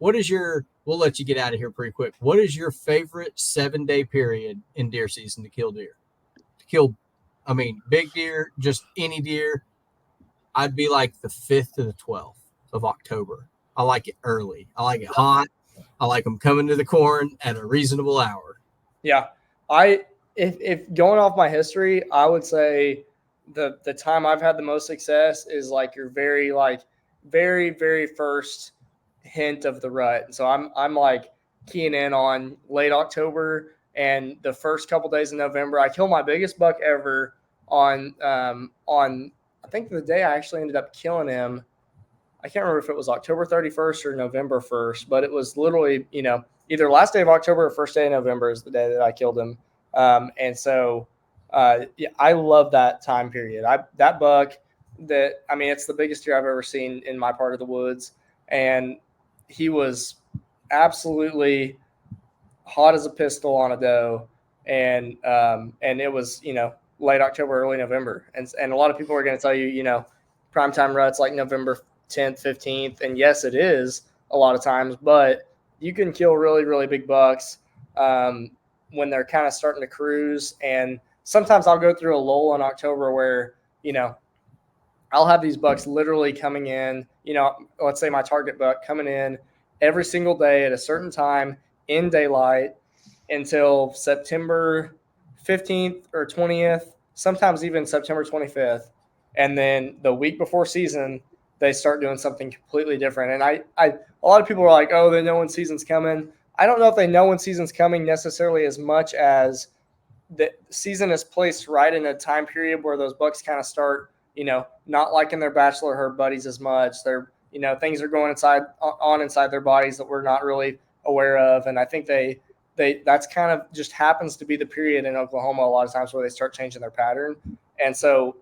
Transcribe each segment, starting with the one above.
what is your, we'll let you get out of here pretty quick. What is your favorite 7 day period in deer season to kill deer? To kill, I mean, big deer, just any deer. I'd be like the 5th to the 12th of October. I like it early. I like it hot. I like them coming to the corn at a reasonable hour. Yeah. If going off my history, I would say the time I've had the most success is like your very first hint of the rut. And so I'm like keying in on late October and the first couple days of November. I killed my biggest buck ever on I think the day I actually ended up killing him. I can't remember if it was October 31st or November 1st, but it was literally, either last day of October or first day of November is the day that I killed him. And so yeah, I love that time period. That buck it's the biggest deer I've ever seen in my part of the woods. And he was absolutely hot as a pistol on a doe. And it was, late October, early November. And a lot of people are going to tell you, primetime ruts like November 10th, 15th. And yes, it is a lot of times, but you can kill really, really big bucks when they're kind of starting to cruise. And sometimes I'll go through a lull in October where, I'll have these bucks literally coming in, let's say my target buck coming in every single day at a certain time in daylight until September 15th or 20th, sometimes even September 25th. And then the week before season, they start doing something completely different. And a lot of people are like, oh, they know when season's coming. I don't know if they know when season's coming necessarily as much as the season is placed right in a time period where those bucks kind of start, not liking their bachelor herd buddies as much. They're, things are going inside their bodies that we're not really aware of. And I think that's kind of just happens to be the period in Oklahoma a lot of times where they start changing their pattern. And so,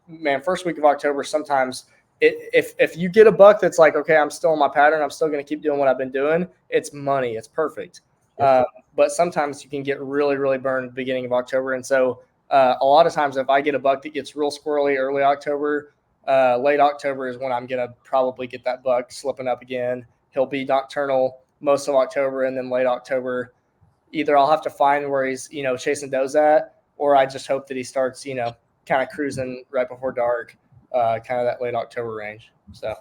man, first week of October, sometimes if you get a buck that's like, okay, I'm still in my pattern, I'm still going to keep doing what I've been doing, it's money. It's perfect. But sometimes you can get really, really burned at the beginning of October. And so a lot of times if I get a buck that gets real squirrely early October, late October is when I'm going to probably get that buck slipping up again. He'll be nocturnal most of October, and then late October, either I'll have to find where he's, chasing does at, or I just hope that he starts, kind of cruising right before dark, kind of that late October range. So